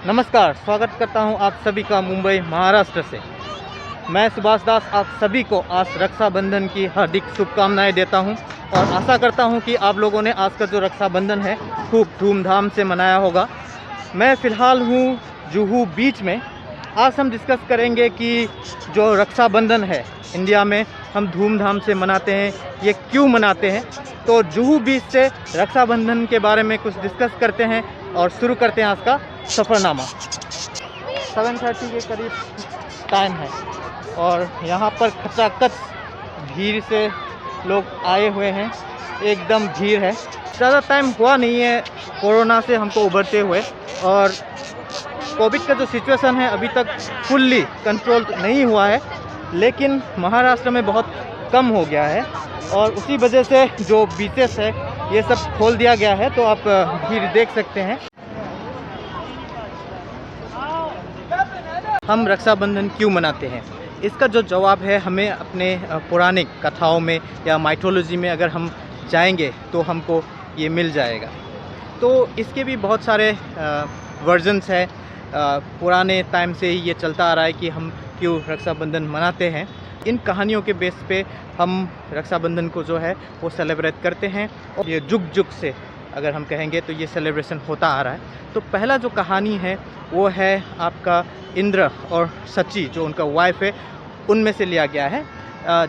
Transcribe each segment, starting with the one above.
नमस्कार, स्वागत करता हूं आप सभी का मुंबई महाराष्ट्र से। मैं सुभाष दास आप सभी को आज रक्षाबंधन की हार्दिक शुभकामनाएं देता हूं और आशा करता हूं कि आप लोगों ने आज का जो रक्षाबंधन है खूब धूमधाम से मनाया होगा। मैं फ़िलहाल हूं जुहू बीच में। आज हम डिस्कस करेंगे कि जो रक्षाबंधन है इंडिया में हम धूमधाम से मनाते हैं, ये क्यों मनाते हैं। तो जुहू बीच से रक्षाबंधन के बारे में कुछ डिस्कस करते हैं और शुरू करते हैं आज का सफ़रनामा। 7:30 के करीब टाइम है और यहाँ पर खचाखच भीड़ से लोग आए हुए हैं, एकदम भीड़ है। ज़्यादा टाइम हुआ नहीं है कोरोना से हमको उभरते हुए और कोविड का जो सिचुएशन है अभी तक फुल्ली कंट्रोल नहीं हुआ है, लेकिन महाराष्ट्र में बहुत कम हो गया है और उसी वजह से जो बीचेस है ये सब खोल दिया गया है। तो आप भीड़ देख सकते हैं। हम रक्षाबंधन क्यों मनाते हैं, इसका जो जवाब है हमें अपने पौराणिक कथाओं में या माइथोलॉजी में अगर हम जाएंगे तो हमको ये मिल जाएगा। तो इसके भी बहुत सारे वर्जन्स है। पुराने टाइम से ही ये चलता आ रहा है कि हम क्यों रक्षाबंधन मनाते हैं। इन कहानियों के बेस पे हम रक्षाबंधन को जो है वो सेलिब्रेट करते हैं और ये जुग जुग से अगर हम कहेंगे तो ये सेलिब्रेशन होता आ रहा है। तो पहला जो कहानी है वो है आपका इंद्र और सची जो उनका वाइफ है उनमें से लिया गया है।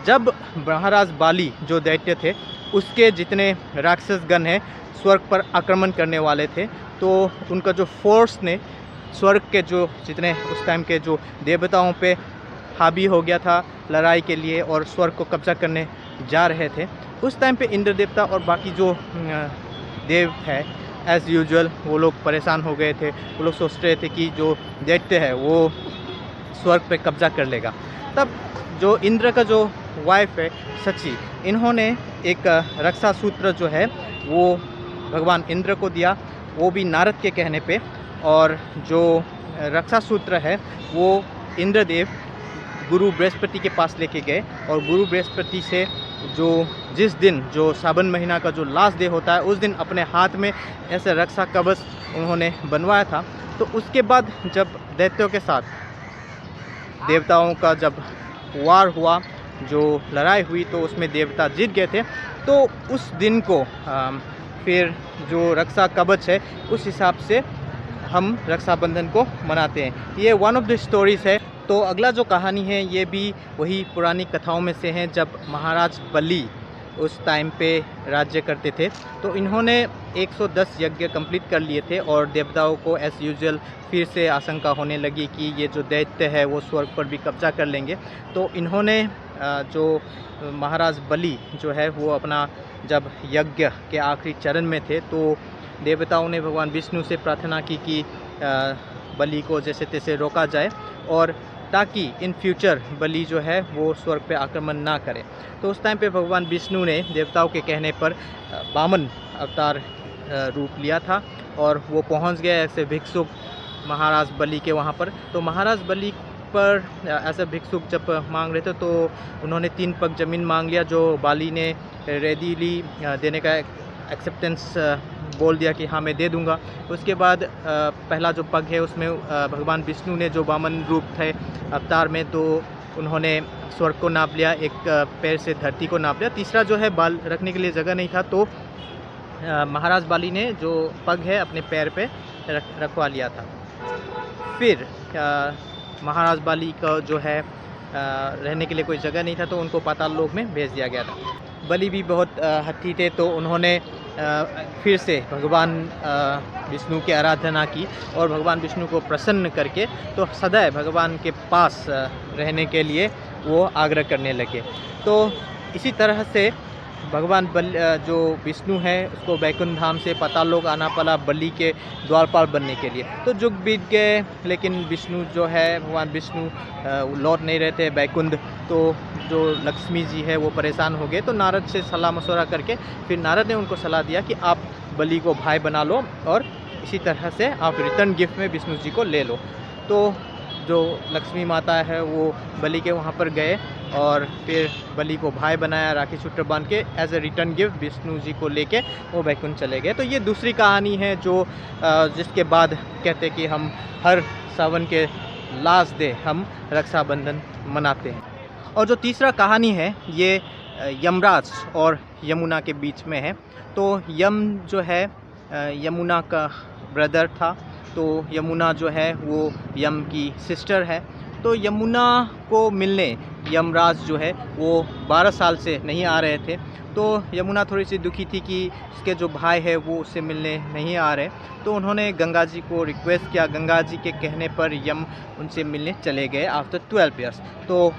जब महाराज बाली जो दैत्य थे उसके जितने राक्षस गण हैं स्वर्ग पर आक्रमण करने वाले थे, तो उनका जो फोर्स ने स्वर्ग के जो जितने उस टाइम के जो देवताओं पे हावी हो गया था लड़ाई के लिए और स्वर्ग को कब्जा करने जा रहे थे। उस टाइम पे इंद्र देवता और बाकी जो देव है एज़ यूजुअल वो लोग परेशान हो गए थे। वो लोग सोच रहे थे कि जो दैत्य है वो स्वर्ग पे कब्जा कर लेगा। तब जो इंद्र का जो वाइफ है सची, इन्होंने एक रक्षा सूत्र जो है वो भगवान इंद्र को दिया, वो भी नारद के कहने पे। और जो रक्षा सूत्र है वो इंद्रदेव गुरु बृहस्पति के पास लेके गए और गुरु बृहस्पति से जो जिस दिन जो सावन महीना का जो लास्ट डे होता है उस दिन अपने हाथ में ऐसे रक्षा कवच उन्होंने बनवाया था। तो उसके बाद जब दैत्यों के साथ देवताओं का जब वार हुआ, जो लड़ाई हुई, तो उसमें देवता जीत गए थे। तो उस दिन को फिर जो रक्षा कवच है उस हिसाब से हम रक्षाबंधन को मनाते हैं। ये वन ऑफ द स्टोरीज़ है। तो अगला जो कहानी है ये भी वही पुरानी कथाओं में से है। जब महाराज बलि उस टाइम पे राज्य करते थे तो इन्होंने 110 यज्ञ कंप्लीट कर लिए थे और देवताओं को एज़ यूजुअल फिर से आशंका होने लगी कि ये जो दैत्य है वो स्वर्ग पर भी कब्जा कर लेंगे। तो इन्होंने जो महाराज बलि जो है वो अपना जब यज्ञ के आखिरी चरण में थे तो देवताओं ने भगवान विष्णु से प्रार्थना की कि बलि को जैसे तैसे रोका जाए और ताकि इन फ्यूचर बलि जो है वो स्वर्ग पे आक्रमण ना करे। तो उस टाइम पे भगवान विष्णु ने देवताओं के कहने पर वामन अवतार रूप लिया था और वो पहुंच गया ऐसे भिक्षुक महाराज बलि के वहाँ पर। तो महाराज बलि पर ऐसा भिक्षुक जब मांग रहे थे तो उन्होंने 3 पग ज़मीन मांग लिया, जो बाली ने रेडीली देने का एक्सेप्टेंस बोल दिया कि हाँ मैं दे दूंगा। उसके बाद पहला जो पग है उसमें भगवान विष्णु ने जो वामन रूप थे अवतार में, तो उन्होंने स्वर्ग को नाप लिया, एक पैर से धरती को नाप लिया। तीसरा जो है बाल रखने के लिए जगह नहीं था, तो महाराज बाली ने जो पग है अपने पैर पे रखवा लिया था। फिर महाराज बाली का जो है रहने के लिए कोई जगह नहीं था तो उनको पाताल लोक में भेज दिया गया था। बलि भी बहुत हठी थे तो उन्होंने फिर से भगवान विष्णु की आराधना की और भगवान विष्णु को प्रसन्न करके तो सदैव भगवान के पास रहने के लिए वो आग्रह करने लगे। तो इसी तरह से भगवान जो विष्णु है उसको वैकुंठ धाम से पाताल लोक आना पड़ा बलि के द्वारपाल बनने के लिए। तो जुग बीत गए लेकिन विष्णु जो है भगवान विष्णु लौट नहीं रहे थे वैकुंठ। तो जो लक्ष्मी जी है वो परेशान हो गए, तो नारद से सलाह मशवरा करके फिर नारद ने उनको सलाह दिया कि आप बलि को भाई बना लो और इसी तरह से आप रिटर्न गिफ्ट में विष्णु जी को ले लो। तो जो लक्ष्मी माता है वो बलि के वहाँ पर गए और फिर बलि को भाई बनाया, राखी सूत्र बांध के as a return gift Vishnu ji को लेके वो वैकुंठ चले गए। तो ये दूसरी कहानी है जो जिसके बाद कहते कि हम हर सावन के लास्ट डे हम रक्षाबंधन मनाते हैं। और जो तीसरा कहानी है ये यमराज और यमुना के बीच में है। तो यम जो है यमुना का ब्रदर था, तो यमुना जो है वो यम की सिस्टर है। तो यमुना को मिलने यमराज जो है वो 12 साल से नहीं आ रहे थे। तो यमुना थोड़ी सी दुखी थी कि उसके जो भाई है वो उससे मिलने नहीं आ रहे। तो उन्होंने गंगा जी को रिक्वेस्ट किया, गंगा जी के कहने पर यम उनसे मिलने चले गए आफ्टर 12 ईयर्स। तो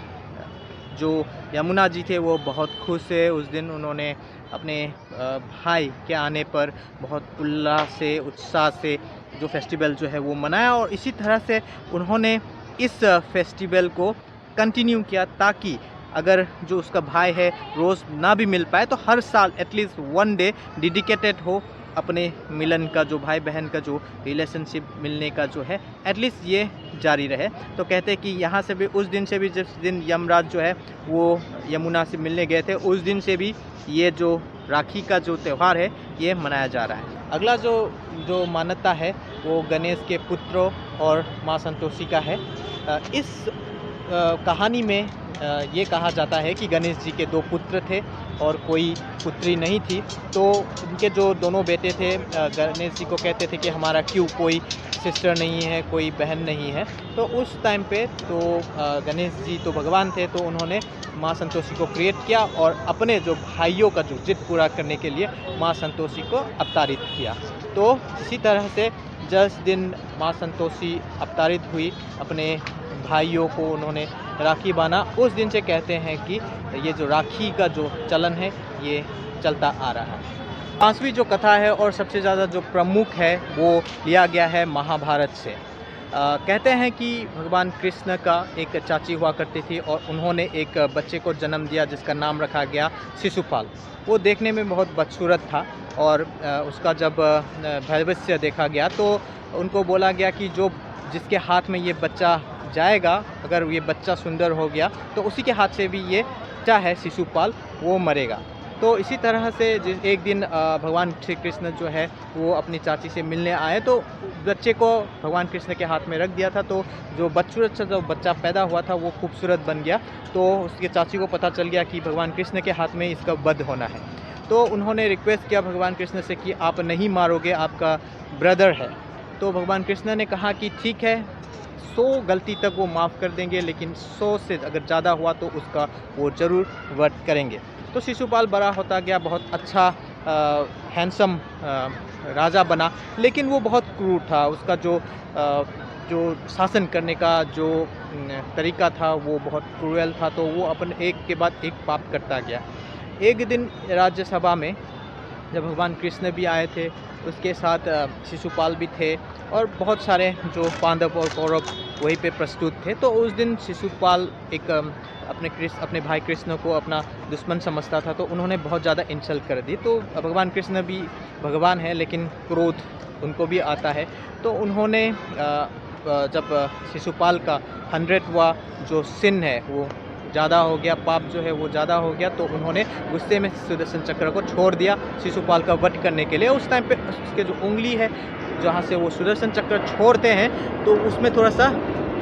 जो यमुना जी थे वो बहुत खुश थे उस दिन। उन्होंने अपने भाई के आने पर बहुत उल्लास से, उत्साह से जो फेस्टिवल जो है वो मनाया, और इसी तरह से उन्होंने इस फेस्टिवल को कंटिन्यू किया ताकि अगर जो उसका भाई है रोज़ ना भी मिल पाए तो हर साल एटलीस्ट वन डे डेडिकेटेड हो अपने मिलन का, जो भाई बहन का जो रिलेशनशिप मिलने का जो है एटलीस्ट ये जारी रहे। तो कहते हैं कि यहाँ से भी उस दिन से भी, जिस दिन यमराज जो है वो यमुना से मिलने गए थे, उस दिन से भी ये जो राखी का जो त्यौहार है ये मनाया जा रहा है। अगला जो मान्यता है वो गणेश के पुत्रों और माँ संतोषी का है। इस कहानी में ये कहा जाता है कि गणेश जी के 2 पुत्र थे और कोई पुत्री नहीं थी। तो उनके जो दोनों बेटे थे गणेश जी को कहते थे कि हमारा क्यों कोई सिस्टर नहीं है, कोई बहन नहीं है। तो उस टाइम पे तो गणेश जी तो भगवान थे, तो उन्होंने माँ संतोषी को क्रिएट किया और अपने जो भाइयों का जो जिद पूरा करने के लिए माँ संतोषी को अवतारित किया। तो इसी तरह से जिस दिन माँ संतोषी अवतारित हुई, अपने भाइयों को उन्होंने राखी बांधा, उस दिन से कहते हैं कि ये जो राखी का जो चलन है ये चलता आ रहा है। 5वीं जो कथा है और सबसे ज़्यादा जो प्रमुख है वो लिया गया है महाभारत से। कहते हैं कि भगवान कृष्ण का एक चाची हुआ करती थी और उन्होंने एक बच्चे को जन्म दिया जिसका नाम रखा गया शिशुपाल। वो देखने में बहुत बदसूरत था और उसका जब भविष्य देखा गया तो उनको बोला गया कि जिसके हाथ में ये बच्चा जाएगा, अगर ये बच्चा सुंदर हो गया तो उसी के हाथ से भी ये बच्चा है शिशुपाल वो मरेगा। तो इसी तरह से एक दिन भगवान श्री कृष्ण जो है वो अपनी चाची से मिलने आए, तो बच्चे को भगवान कृष्ण के हाथ में रख दिया था। तो जो बदसूरत से जो बच्चा पैदा हुआ था वो खूबसूरत बन गया। तो उसके चाची को पता चल गया कि भगवान कृष्ण के हाथ में इसका वध होना है। तो उन्होंने रिक्वेस्ट किया भगवान कृष्ण से कि आप नहीं मारोगे, आपका ब्रदर है। तो भगवान कृष्ण ने कहा कि ठीक है, 100 गलती तक वो माफ़ कर देंगे, लेकिन 100 से अगर ज़्यादा हुआ तो उसका वो ज़रूर वध करेंगे। तो शिशुपाल बड़ा होता गया, बहुत अच्छा हैंडसम राजा बना, लेकिन वो बहुत क्रूर था। उसका जो शासन करने का जो तरीका था वो बहुत क्रूरल था। तो वो अपने एक के बाद एक पाप करता गया। एक दिन राज्यसभा में जब भगवान कृष्ण भी आए थे, उसके साथ शिशुपाल भी थे और बहुत सारे जो पांडव और कौरव वहीं पे प्रस्तुत थे। तो उस दिन शिशुपाल एक अपने भाई कृष्ण को अपना दुश्मन समझता था, तो उन्होंने बहुत ज़्यादा इंसल्ट कर दी। तो भगवान कृष्ण भी भगवान है, लेकिन क्रोध उनको भी आता है। तो उन्होंने जब शिशुपाल का 100वां जो सिन है वो ज़्यादा हो गया, पाप जो है वो ज़्यादा हो गया, तो उन्होंने गुस्से में सुदर्शन चक्र को छोड़ दिया शिशुपाल का वध करने के लिए। उस टाइम पे उसके जो उंगली है जहाँ से वो सुदर्शन चक्र छोड़ते हैं तो उसमें थोड़ा सा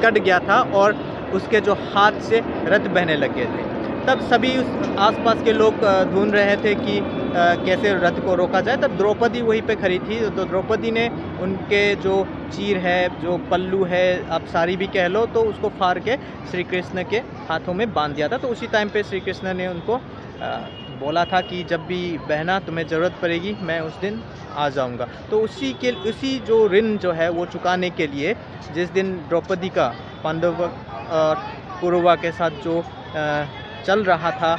कट गया था और उसके जो हाथ से रक्त बहने लग गए थे। तब सभी उस आसपास के लोग ढूंढ रहे थे कि कैसे रथ को रोका जाए। तब द्रौपदी वहीं पे खड़ी थी। तो द्रौपदी ने उनके जो चीर है, जो पल्लू है, आप साड़ी भी कह लो, तो उसको फाड़ के श्री कृष्ण के हाथों में बांध दिया था। तो उसी टाइम पे श्री कृष्ण ने उनको बोला था कि जब भी बहना तुम्हें ज़रूरत पड़ेगी मैं उस दिन आ जाऊंगा। तो उसी जो ऋण जो है वो चुकाने के लिए, जिस दिन द्रौपदी का पांडव कौरवा के साथ जो चल रहा था,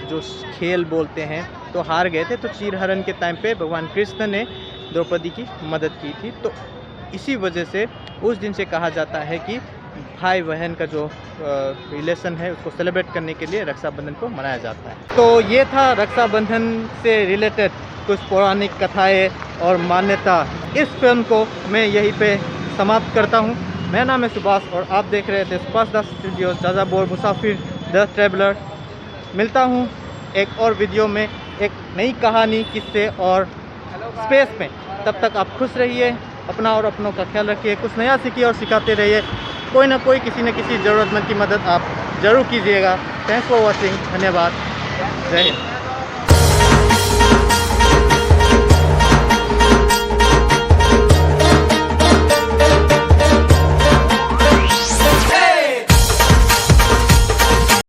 जो खेल बोलते हैं, तो हार गए थे। तो चीरहरण के टाइम पे भगवान कृष्ण ने द्रौपदी की मदद की थी। तो इसी वजह से उस दिन से कहा जाता है कि भाई बहन का जो रिलेशन है उसको सेलिब्रेट करने के लिए रक्षाबंधन को मनाया जाता है। तो ये था रक्षाबंधन से रिलेटेड कुछ पौराणिक कथाएं और मान्यता। इस फिल्म को मैं यहीं पे समाप्त करता हूँ। मेरा नाम है सुभाष और आप देख रहे थे सुभाष दास studio Jajpur Musafir the traveller. मिलता हूँ एक और वीडियो में एक नई कहानी, किस्से और स्पेस में। तब तक आप खुश रहिए, अपना और अपनों का ख्याल रखिए, कुछ नया सीखिए और सिखाते रहिए। कोई ना कोई, किसी न किसी ज़रूरतमंद की मदद आप ज़रूर कीजिएगा। Thanks for watching. धन्यवाद। जय हिंद।